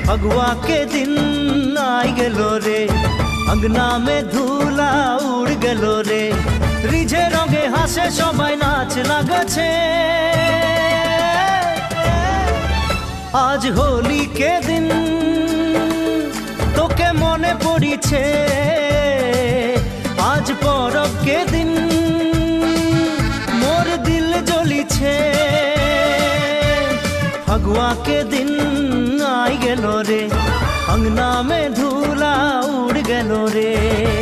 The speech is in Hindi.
फगुआ के दिन आई गेलो रे, अंगना में धूला उड़ गेलो रे, रिझे रंगे हासे सबाई नाच लागछे। आज होली के दिन तोके मने पड़िछे, आज परब के दिन मोर दिल जलिछे। फगुआ के दिन आई गेलो रे, अंगना में धूला उड़ गेलो रे।